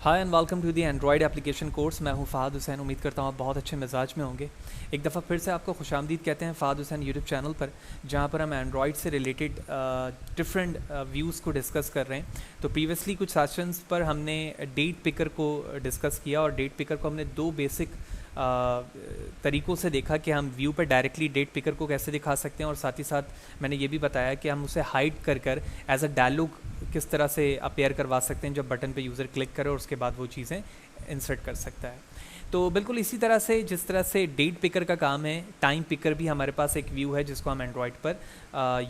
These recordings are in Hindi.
Hi and welcome to the android application course. मैं हूं फ़हाद हुसैन। उम्मीद करता हूं आप बहुत अच्छे मिजाज में होंगे। एक दफ़ा फिर से आपको खुशामदीद कहते हैं फ़हाद हुसैन यूट्यूब चैनल पर, जहां पर हम एंड्रॉयड से रिलेटेड डिफरेंट व्यूज़ को डिस्कस कर रहे हैं। तो प्रीवियसली कुछ सेशंस पर हमने डेट पिकर को डिस्कस किया और डेट पिकर को हमने दो बेसिक तरीक़ों से देखा कि हम व्यू पर डायरेक्टली डेट पिकर को कैसे दिखा सकते हैं, और साथ ही साथ मैंने ये भी बताया कि हम उसे हाइड कर कर एज अ डायलॉग किस तरह से अपेयर करवा सकते हैं जब बटन पे यूज़र क्लिक करे और उसके बाद वो चीज़ें इंसर्ट कर सकता है। तो बिल्कुल इसी तरह से जिस तरह से डेट पिकर का काम है, टाइम पिकर भी हमारे पास एक व्यू है जिसको हम एंड्रॉयड पर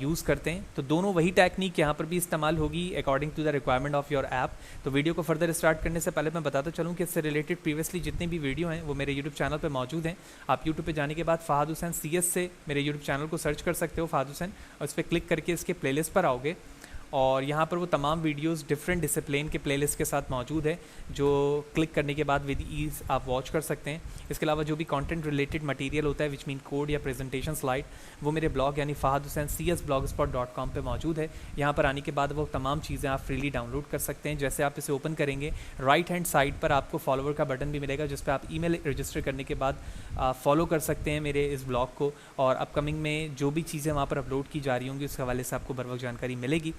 यूज़ करते हैं। तो दोनों वही टेक्निक यहाँ पर भी इस्तेमाल होगी according to the requirement of your app. तो वीडियो को फर्दर स्टार्ट करने से पहले मैं बताता चलूँ कि इससे रिलेटेड प्रीवियसली जितने भी वीडियो हैं वो मेरे यूट्यूब चैनल पर मौजूद हैं। आप यूट्यूब पर जाने के बाद फ़हाद हुसैन CS से मेरे यूट्यूब चैनल को सर्च कर सकते हो, फ़हाद हुसैन, और इस पर क्लिक करके इसके प्लेलिस्ट पर आओगे और यहाँ पर वो तमाम वीडियोस डिफरेंट डिसिप्लिन के प्लेलिस्ट के साथ मौजूद है, जो क्लिक करने के बाद विद ईज़ आप वॉच कर सकते हैं। इसके अलावा जो भी कंटेंट रिलेटेड मटेरियल होता है विच मीन कोड या प्रेजेंटेशन स्लाइड, वो मेरे ब्लॉग यानी फ़हाद हुसैन CS blogspot.com पे मौजूद है। यहाँ पर आने के बाद वो तमाम चीज़ें आप फ्रीली डाउनलोड कर सकते हैं। जैसे आप इसे ओपन करेंगे, राइट हैंड साइड पर आपको फॉलोवर का बटन भी मिलेगा जिस पर आप ईमेल रजिस्टर करने के बाद फॉलो कर सकते हैं मेरे इस ब्लॉग को, और अपकमिंग में जो भी चीज़ें वहाँ पर अपलोड की जा रही होंगी उसके हवाले से आपको बर वक्त जानकारी मिलेगी।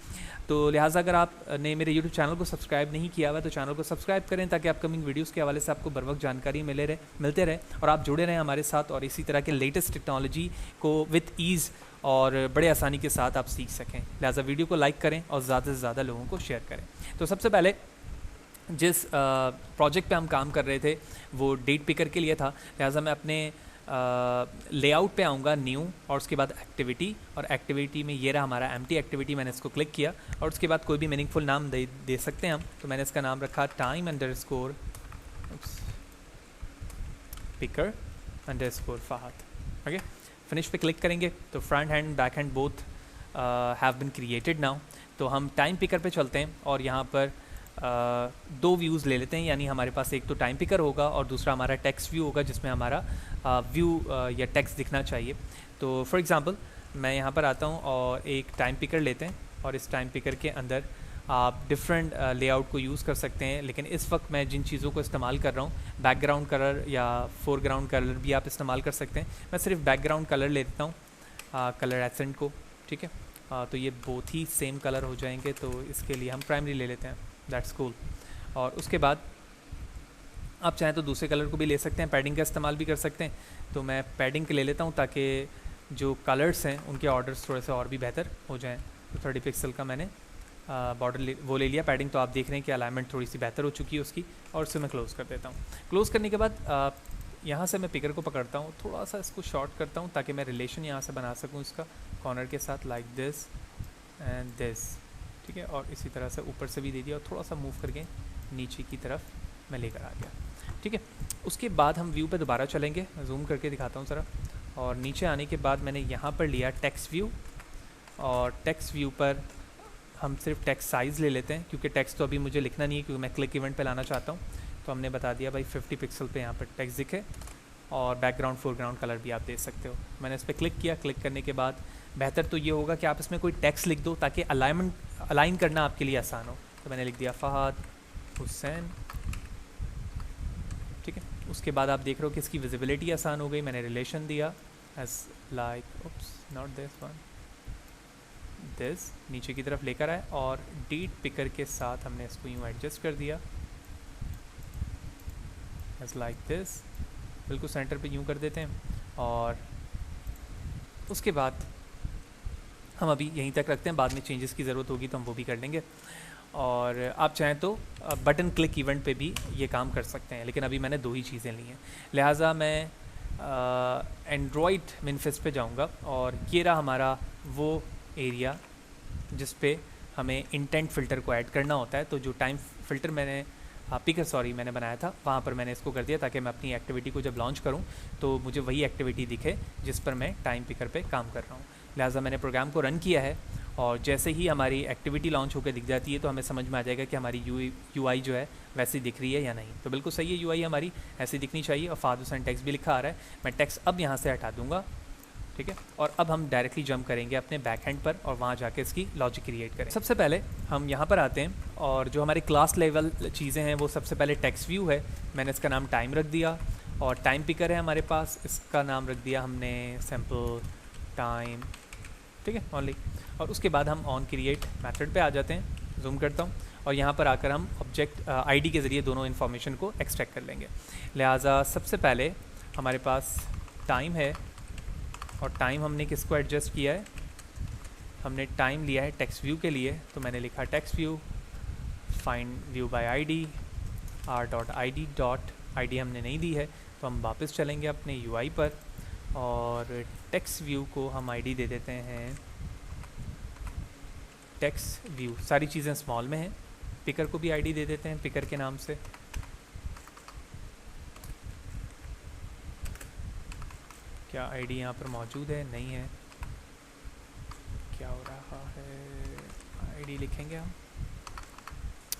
तो लिहाजा अगर आपने मेरे YouTube चैनल को सब्सक्राइब नहीं किया हुआ तो चैनल को सब्सक्राइब करें ताकि अपकमिंग वीडियोस के हवाले से आपको बर वक्त जानकारी मिलते रहे और आप जुड़े रहें हमारे साथ, और इसी तरह के लेटेस्ट टेक्नोलॉजी को विथ ईज़ और बड़े आसानी के साथ आप सीख सकें। लिहाजा वीडियो को लाइक करें और ज़्यादा से ज़्यादा लोगों को शेयर करें। तो सबसे पहले जिस प्रोजेक्ट पे हम काम कर रहे थे वो डेट पिकर के लिए था, लिहाजा मैं अपने लेआउट पे आऊँगा, न्यू, और उसके बाद एक्टिविटी, और एक्टिविटी में ये रहा हमारा एम्प्टी एक्टिविटी। मैंने इसको क्लिक किया और उसके बाद कोई भी मीनिंगफुल नाम दे सकते हैं हम। तो मैंने इसका नाम रखा time_picker_फ़हाद। ओके, फिनिश पे क्लिक करेंगे तो front hand back hand both have been created now. तो हम टाइम पिकर पे चलते हैं और यहाँ पर दो व्यूज़ ले लेते हैं, यानी हमारे पास एक तो टाइम पिकर होगा और दूसरा हमारा टेक्स्ट व्यू होगा जिसमें हमारा व्यू या टेक्स्ट दिखना चाहिए। तो फॉर एग्जांपल मैं यहाँ पर आता हूँ और एक टाइम पिकर लेते हैं, और इस टाइम पिकर के अंदर आप डिफरेंट लेआउट को यूज़ कर सकते हैं। लेकिन इस वक्त मैं जिन चीज़ों को इस्तेमाल कर रहा हूँ, बैकग्राउंड कलर या फोरग्राउंड कलर भी आप इस्तेमाल कर सकते हैं। मैं सिर्फ बैकग्राउंड कलर लेता हूँ, कलर एसेंट को, ठीक है। तो ये बहुत ही सेम कलर हो जाएंगे, तो इसके लिए हम प्राइमरी ले लेते हैं, दैट्स कूल। और उसके बाद आप चाहें तो दूसरे कलर को भी ले सकते हैं, पैडिंग का इस्तेमाल भी कर सकते हैं। तो मैं पैडिंग के ले लेता हूँ ताकि जो कलर्स हैं उनके ऑर्डर्स थोड़े से और भी बेहतर हो जाएं। तो 30 पिक्सल का मैंने बॉर्डर वो ले लिया पैडिंग। तो आप देख रहे हैं कि अलाइनमेंट थोड़ी सी बेहतर हो चुकी है उसकी, और उसे मैं क्लोज़ कर देता हूँ। क्लोज़ करने के बाद यहाँ से मैं पिकर को पकड़ता हूँ, थोड़ा सा इसको शॉर्ट करता हूँ ताकि मैं रिलेशन यहाँ से बना सकूँ इसका कॉर्नर के साथ, लाइक दिस एंड दिस, ठीक है। और इसी तरह से ऊपर से भी दे दिया और थोड़ा सा मूव करके नीचे की तरफ मैं लेकर आ गया, ठीक है। उसके बाद हम व्यू पे दोबारा चलेंगे, जूम करके दिखाता हूँ ज़रा। और नीचे आने के बाद मैंने यहाँ पर लिया टेक्स्ट व्यू, और टेक्स्ट व्यू पर हम सिर्फ टेक्स्ट साइज़ ले लेते हैं क्योंकि टेक्स्ट तो अभी मुझे लिखना नहीं है क्योंकि मैं क्लिक इवेंट पे लाना चाहता हूँ। तो हमने बता दिया भाई 50 पिक्सल पे यहाँ पर टेक्स्ट दिखे, और बैकग्राउंड फोरग्राउंड कलर भी आप दे सकते हो। मैंने इस पर क्लिक किया। क्लिक करने के बाद बेहतर तो ये होगा कि आप इसमें कोई टेक्स्ट लिख दो ताकि अलाइन करना आपके लिए आसान हो। तो मैंने लिख दिया फ़हाद हुसैन, ठीक है। उसके बाद आप देख रहे हो कि इसकी विजिबिलिटी आसान हो गई। मैंने रिलेशन दिया as like not this one, this, नीचे की तरफ लेकर आए, और डेट पिकर के साथ हमने इसको यूँ एडजस्ट कर दिया एज लाइक दिस, बिल्कुल सेंटर पे यूँ कर देते हैं। और उसके बाद हम अभी यहीं तक रखते हैं, बाद में चेंजेस की ज़रूरत होगी तो हम वो भी कर लेंगे। और आप चाहें तो बटन क्लिक इवेंट पे भी ये काम कर सकते हैं, लेकिन अभी मैंने दो ही चीज़ें ली हैं। लिहाजा मैं एंड्रॉयड मिनफेस्ट पे जाऊंगा, और ये रहा हमारा वो एरिया जिस पे हमें इंटेंट फ़िल्टर को ऐड करना होता है। तो जो टाइम फ़िल्टर मैंने बनाया था, वहाँ पर मैंने इसको कर दिया ताकि मैं अपनी एक्टिविटी को जब लॉन्च करूँ तो मुझे वही एक्टिविटी दिखे जिस पर मैं टाइम पिकर पे काम कर रहा हूँ। लिहाजा मैंने प्रोग्राम को रन किया है, और जैसे ही हमारी एक्टिविटी लॉन्च होकर दिख जाती है तो हमें समझ में आ जाएगा कि हमारी UI जो है वैसी दिख रही है या नहीं। तो बिल्कुल सही है, UI हमारी ऐसी दिखनी चाहिए, और फ़हाद हुसैन टेक्स्ट भी लिखा आ रहा है। मैं टेक्स्ट अब यहाँ से हटा दूँगा ठीक है। और अब हम डायरेक्टली जंप करेंगे अपने बैक हैंड पर और वहाँ जाके इसकी लॉजिक क्रिएट करें। सबसे पहले हम यहाँ पर आते हैं और जो हमारी क्लास लेवल चीज़ें हैं वो सबसे पहले टेक्स्ट व्यू है, मैंने इसका नाम टाइम रख दिया। और टाइम पिकर है हमारे पास, इसका नाम रख दिया हमने सैम्पल टाइम, ठीक है, ओनली। और उसके बाद हम ऑन क्रिएट मेथड पे आ जाते हैं, जूम करता हूँ, और यहाँ पर आकर हम ऑब्जेक्ट आईडी के ज़रिए दोनों इन्फॉर्मेशन को एक्सट्रैक्ट कर लेंगे। लिहाजा सबसे पहले हमारे पास टाइम है, और टाइम हमने किसको एडजस्ट किया है, हमने टाइम लिया है टेक्स्ट व्यू के लिए, तो मैंने लिखा text view find view bye ID r.id हमने नहीं दी है, तो हम वापस चलेंगे अपने यूआई पर और टेक्स्ट व्यू को हम आईडी दे देते हैं टेक्स्ट व्यू। सारी चीज़ें स्मॉल में हैं। पिकर को भी आईडी दे देते हैं पिकर के नाम से। क्या आईडी यहाँ पर मौजूद है? नहीं है। क्या हो रहा है? आईडी लिखेंगे हम।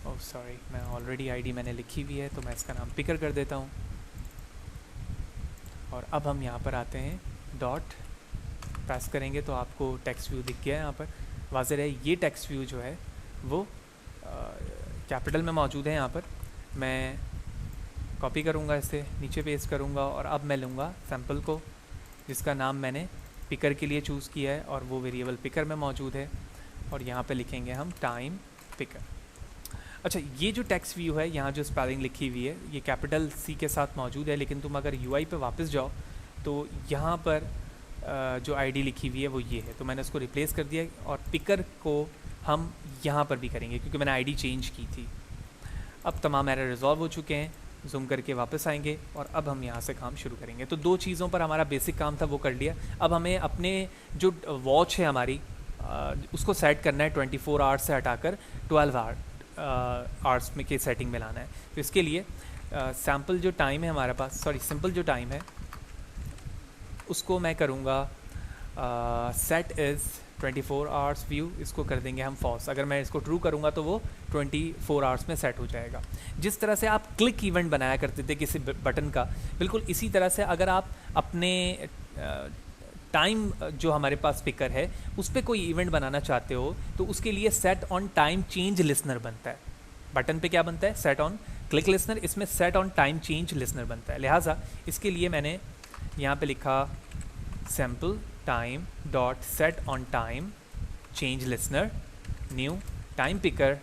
ओह सॉरी, मैं ऑलरेडी आईडी मैंने लिखी हुई है, तो मैं इसका नाम पिकर कर देता हूँ। और अब हम यहाँ पर आते हैं, डॉट प्रेस करेंगे तो आपको टेक्स्ट व्यू दिख गया है। यहाँ पर वाज़ेह है, ये टेक्स्ट व्यू जो है वो कैपिटल में मौजूद है। यहाँ पर मैं कॉपी करूँगा, इसे नीचे पेस्ट करूँगा, और अब मैं लूँगा सैम्पल को, जिसका नाम मैंने पिकर के लिए चूज़ किया है और वो वेरिएबल पिकर में मौजूद है, और यहाँ पे लिखेंगे हम टाइम पिकर। अच्छा, ये जो टेक्स्ट व्यू है, यहाँ जो स्पेलिंग लिखी हुई है ये कैपिटल सी के साथ मौजूद है, लेकिन तुम अगर यूआई पे वापस जाओ तो यहाँ पर जो आईडी लिखी हुई है वो ये है, तो मैंने उसको रिप्लेस कर दिया। और पिकर को हम यहाँ पर भी करेंगे क्योंकि मैंने आईडी चेंज की थी। अब तमाम एरर रिजॉल्व हो चुके हैं, जूम करके वापस आएंगे और अब हम यहाँ से काम शुरू करेंगे। तो दो चीज़ों पर हमारा बेसिक काम था वो कर लिया। अब हमें अपने जो वॉच है हमारी उसको सेट करना है 24 आवर्स से हटाकर 12 आवर्स में के सेटिंग में लाना है। तो इसके लिए सैम्पल जो टाइम है हमारे पास, सॉरी सिंपल जो टाइम है उसको मैं करूँगा सेट इज़ 24 आवर्स व्यू, इसको कर देंगे हम फॉल्स। अगर मैं इसको ट्रू करूँगा तो वो 24 आवर्स में सेट हो जाएगा। जिस तरह से आप क्लिक इवेंट बनाया करते थे किसी बटन का, बिल्कुल इसी तरह से अगर आप अपने टाइम जो हमारे पास पिकर है उस पर कोई इवेंट बनाना चाहते हो तो उसके लिए set on time change listener बनता है। बटन पे क्या बनता है? सेट ऑन क्लिक लिसनर, इसमें set on time change listener बनता है। लिहाजा इसके लिए मैंने यहाँ पे लिखा sample time dot set on time change listener new time picker,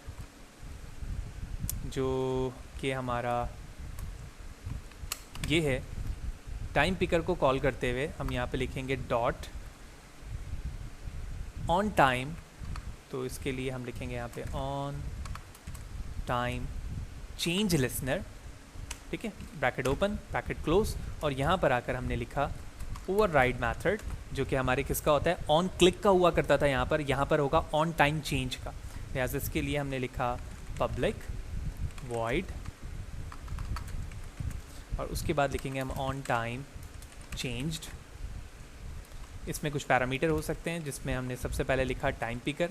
जो कि हमारा ये है। टाइम पिकर को कॉल करते हुए हम यहाँ पे लिखेंगे डॉट ऑन टाइम, तो इसके लिए हम लिखेंगे यहाँ पे ऑन टाइम चेंज लिसनर, ठीक है, ब्रैकेट ओपन ब्रैकेट क्लोज, और यहाँ पर आकर हमने लिखा ओवरराइड मेथड, जो कि हमारे किसका होता है? ऑन क्लिक का हुआ करता था। यहाँ पर होगा ऑन टाइम चेंज का। लिहाजा इसके लिए हमने लिखा पब्लिक वॉइड, और उसके बाद लिखेंगे हम ऑन टाइम चेंज्ड। इसमें कुछ पैरामीटर हो सकते हैं, जिसमें हमने सबसे पहले लिखा टाइम पिकर,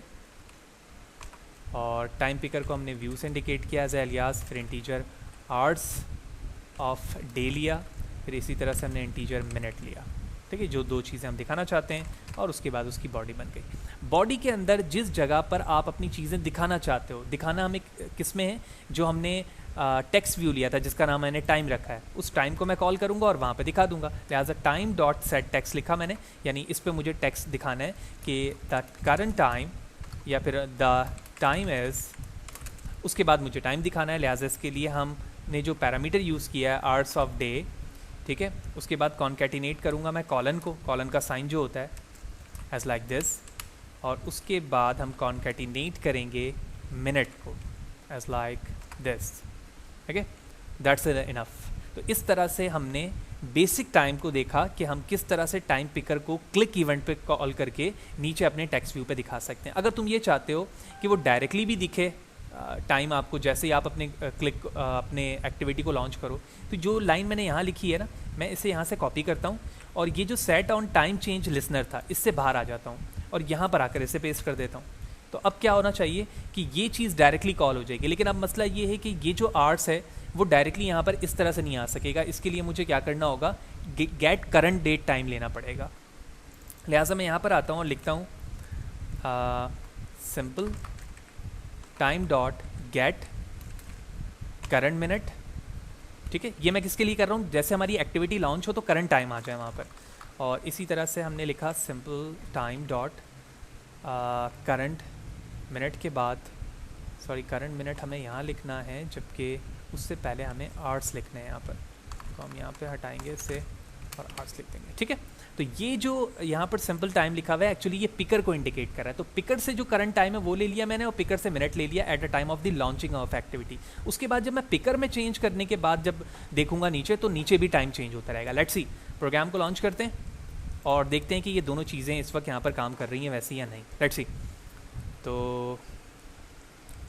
और टाइम पिकर को हमने व्यू से इंडिकेट किया एज एलियास, फिर इंटीजर आवर्स ऑफ डे लिया, फिर इसी तरह से हमने इंटीजर मिनट लिया, ठीक है, जो दो चीज़ें हम दिखाना चाहते हैं। और उसके बाद उसकी बॉडी बन गई। बॉडी के अंदर जिस जगह पर आप अपनी चीज़ें दिखाना चाहते हो, दिखाना हमें किस में है? जो हमने टेक्स्ट व्यू लिया था जिसका नाम मैंने टाइम रखा है, उस टाइम को मैं कॉल करूंगा और वहाँ पे दिखा दूंगा। लिहाजा टाइम डॉट सेट टेक्स्ट लिखा मैंने, यानी इस पे मुझे टेक्स्ट दिखाना है कि द करंट टाइम या फिर द टाइम इज़, उसके बाद मुझे टाइम दिखाना है। लिहाजा इसके लिए हमने जो पैरामीटर यूज़ किया है आवर्स ऑफ डे, ठीक है, उसके बाद कॉन्कैटिनेट करूँगा मैं कॉलन को, कॉलन का साइन जो होता है एज लाइक दिस, और उसके बाद हम कॉन्कैटिनेट करेंगे मिनट को एज लाइक दिस, ठीक है, दैट्स इनफ। तो इस तरह से हमने बेसिक टाइम को देखा कि हम किस तरह से टाइम पिकर को क्लिक इवेंट पे कॉल करके नीचे अपने टेक्स्ट व्यू पे दिखा सकते हैं। अगर तुम ये चाहते हो कि वो डायरेक्टली भी दिखे टाइम आपको, जैसे ही आप अपने एक्टिविटी को लॉन्च करो, तो जो लाइन मैंने यहाँ लिखी है ना, मैं इसे यहाँ से कॉपी करता हूँ और ये जो set on time change listener था इससे बाहर आ जाता हूँ और यहाँ पर आकर इसे पेस्ट कर देता हूँ। तो अब क्या होना चाहिए कि ये चीज़ डायरेक्टली कॉल हो जाएगी। लेकिन अब मसला ये है कि ये जो आवर्स है वो डायरेक्टली यहाँ पर इस तरह से नहीं आ सकेगा। इसके लिए मुझे क्या करना होगा? गेट करंट डेट टाइम लेना पड़ेगा। लिहाजा मैं यहाँ पर आता हूँ और लिखता हूँ simple time dot gate current minute. ठीक है, ये मैं किसके लिए कर रहा हूँ, जैसे हमारी एक्टिविटी लॉन्च हो तो करंट टाइम आ जाए वहाँ पर। और इसी तरह से हमने लिखा simple time dot current minute के बाद, सॉरी करंट मिनट हमें यहाँ लिखना है, जबकि उससे पहले हमें आवर्स लिखने हैं यहाँ पर, तो हम यहाँ पे हटाएंगे इससे और आवर्स लिख देंगे। ठीक है, तो ये जो यहाँ पर सिंपल टाइम लिखा हुआ है एक्चुअली ये पिकर को इंडिकेट कर रहा है। तो पिकर से जो करंट टाइम है वो ले लिया मैंने और पिकर से मिनट ले लिया at the time of the launching of activity. उसके बाद जब मैं पिकर में चेंज करने के बाद जब देखूंगा नीचे तो नीचे भी टाइम चेंज होता रहेगा। लेट्स सी, प्रोग्राम को लॉन्च करते हैं और देखते हैं कि ये दोनों चीज़ें इस वक्त यहाँ पर काम कर रही हैं वैसे या नहीं। लेट्स सी, तो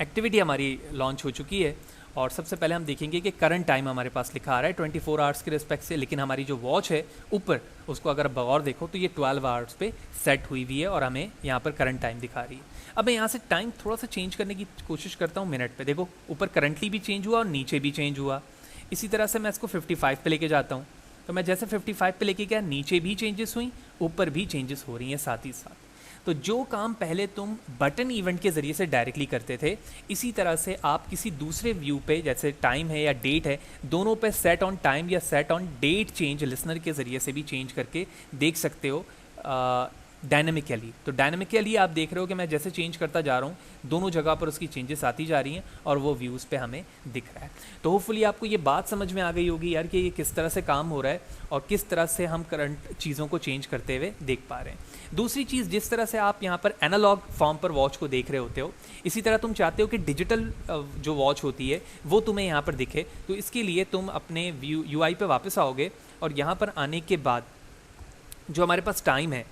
एक्टिविटी हमारी लॉन्च हो चुकी है और सबसे पहले हम देखेंगे कि करंट टाइम हमारे पास लिखा आ रहा है 24 आवर्स के रिस्पेक्ट से, लेकिन हमारी जो वॉच है ऊपर उसको अगर बगौर देखो तो ये 12 आवर्स पे सेट हुई हुई है और हमें यहाँ पर करंट टाइम दिखा रही है। अब मैं यहाँ से टाइम थोड़ा सा चेंज करने की कोशिश करता हूँ मिनट पे। देखो ऊपर करंटली भी चेंज हुआ और नीचे भी चेंज हुआ। इसी तरह से मैं इसको 55 पे लेके जाता हूँ, तो मैं जैसे 55 पे लेके गया नीचे भी चेंजेस हुई, ऊपर भी चेंजेस हो रही हैं साथ ही साथ। तो जो काम पहले तुम बटन इवेंट के ज़रिए से डायरेक्टली करते थे, इसी तरह से आप किसी दूसरे व्यू पे जैसे टाइम है या डेट है, दोनों पे सेट ऑन टाइम या set on date change listener के ज़रिए से भी चेंज करके देख सकते हो डायनेमिकली। तो डायनेमिकली आप देख रहे हो कि मैं जैसे चेंज करता जा रहा हूँ दोनों जगह पर उसकी चेंजेस आती जा रही हैं और वो व्यूज़ पे हमें दिख रहा है। तो होपफुली आपको ये बात समझ में आ गई होगी यार कि ये किस तरह से काम हो रहा है और किस तरह से हम करंट चीज़ों को चेंज करते हुए देख पा रहे हैं। दूसरी चीज़, जिस तरह से आप यहाँ पर एनालॉग फॉर्म पर वॉच को देख रहे होते हो, इसी तरह तुम चाहते हो कि डिजिटल जो वॉच होती है वो तुम्हें यहाँ पर दिखे। तो इसके लिए तुम अपने UI पे वापस आओगे और यहाँ पर आने के बाद जो हमारे पास टाइम है,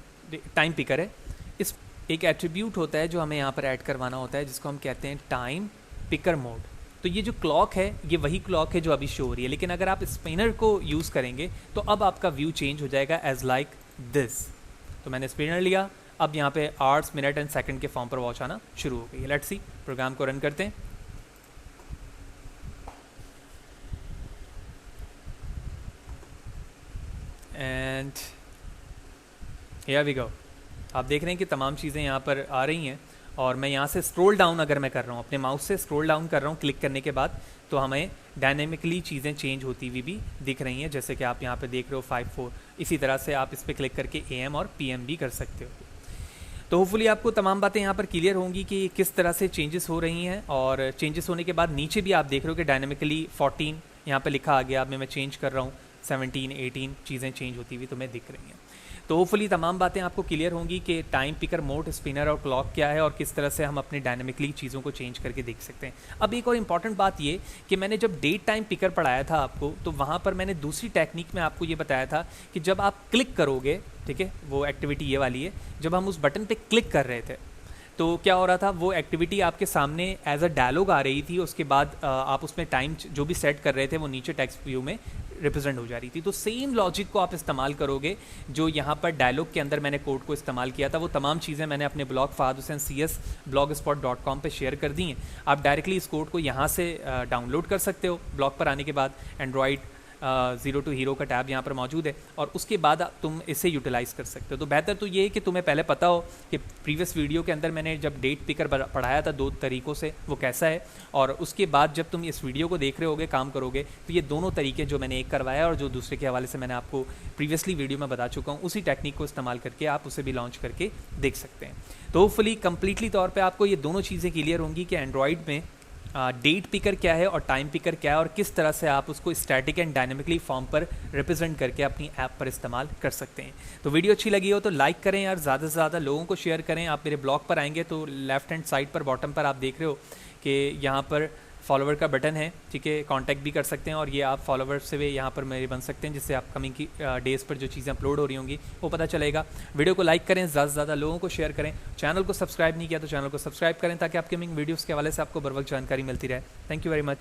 टाइम पिकर है, इस एक एट्रीब्यूट होता है जो हमें यहाँ पर ऐड करवाना होता है जिसको हम कहते हैं टाइम पिकर मोड। तो ये जो क्लॉक है ये वही क्लॉक है जो अभी शो हो रही है, लेकिन अगर आप स्पिनर को यूज़ करेंगे तो अब आपका व्यू चेंज हो जाएगा एज लाइक दिस। तो मैंने स्पिनर लिया, अब यहाँ पे आवर्स मिनट एंड सेकंड के फॉर्म पर वॉच आना शुरू हो गई है। लेट्स सी, प्रोग्राम को रन करते हैं एंड हियर वी गो। आप देख रहे हैं कि तमाम चीज़ें यहाँ पर आ रही हैं और मैं यहाँ से स्क्रॉल डाउन अगर मैं कर रहा हूँ, अपने माउस से स्क्रॉल डाउन कर रहा हूँ क्लिक करने के बाद, तो हमें डायनेमिकली चीज़ें चेंज होती हुई भी दिख रही हैं, जैसे कि आप यहाँ पे देख रहे हो 5-4। इसी तरह से आप इस पर क्लिक करके AM और PM भी कर सकते हो। तो होपफुली आपको तमाम बातें यहाँ पर क्लियर होंगी कि किस तरह से चेंजेस हो रही हैं। और चेंजेस होने के बाद नीचे भी आप देख रहे हो कि डायनेमिकली 14 यहाँ पर लिखा आ गया। अब मैं चेंज कर रहा हूँ 17, 18 चीज़ें चेंज होती हुई तुम्हें दिख रही हैं। तो होपफुली तमाम बातें आपको क्लियर होंगी कि टाइम पिकर मोड, स्पिनर और क्लॉक क्या है और किस तरह से हम अपने डायनेमिकली चीज़ों को चेंज करके देख सकते हैं। अब एक और इम्पॉर्टेंट बात ये कि मैंने जब डेट टाइम पिकर पढ़ाया था आपको, तो वहाँ पर मैंने दूसरी टेक्निक में आपको ये बताया था कि जब आप क्लिक करोगे, ठीक है, वो एक्टिविटी ये वाली है, जब हम उस बटन पर क्लिक कर रहे थे तो क्या हो रहा था, वो एक्टिविटी आपके सामने एज अ डायलॉग आ रही थी। उसके बाद आप उसमें टाइम जो भी सेट कर रहे थे वो नीचे टेक्स्ट व्यू में रिप्रेजेंट हो जा रही थी। तो सेम लॉजिक को आप इस्तेमाल करोगे जो यहाँ पर डायलॉग के अंदर मैंने कोड को इस्तेमाल किया था। वो तमाम चीज़ें मैंने अपने ब्लॉग fahadhussain.cs blogspot.com पे शेयर कर दी हैं। आप डायरेक्टली इस कोड को यहाँ से डाउनलोड कर सकते हो। ब्लॉग पर आने के बाद एंड्रॉयड 0 to हीरो का टैब यहाँ पर मौजूद है और उसके बाद तुम इसे यूटिलाइज़ कर सकते हो। तो बेहतर तो ये है कि तुम्हें पहले पता हो कि प्रीवियस वीडियो के अंदर मैंने जब डेट पिकर पढ़ाया था 2 तरीक़ों से, वो कैसा है, और उसके बाद जब तुम इस वीडियो को देख रहे होगे, काम करोगे, तो ये दोनों तरीके जो मैंने एक करवाया और जो दूसरे के हवाले से मैंने आपको प्रीवियसली वीडियो में बता चुका हूँ, उसी टेक्निक को इस्तेमाल करके आप उसे भी लॉन्च करके देख सकते हैं। तो होपफुली कम्प्लीटली तौर पर आपको ये दोनों चीज़ें क्लियर होंगी कि एंड्रॉयड में डेट पिकर क्या है और टाइम पिकर क्या है और किस तरह से आप उसको स्टैटिक एंड डायनेमिकली फॉर्म पर रिप्रेजेंट करके अपनी ऐप पर इस्तेमाल कर सकते हैं। तो वीडियो अच्छी लगी हो तो लाइक करें यार, ज़्यादा से ज़्यादा लोगों को शेयर करें। आप मेरे ब्लॉग पर आएंगे तो लेफ्ट हैंड साइड पर बॉटम पर आप देख रहे हो कि यहाँ पर फॉलोवर का बटन है, ठीक है, कांटेक्ट भी कर सकते हैं और ये आप फॉलोवर से भी यहाँ पर मेरे बन सकते हैं, जिससे आप कमिंग की डेज़ पर जो चीज़ें अपलोड हो रही होंगी वो पता चलेगा। वीडियो को लाइक करें, ज़्यादा से ज़्यादा लोगों को शेयर करें। चैनल को सब्सक्राइब नहीं किया तो चैनल को सब्सक्राइब करें ताकि अपकमिंग वीडियोज़ के हवाले से आपको बर वक्त जानकारी मिलती रहे। Thank you very much.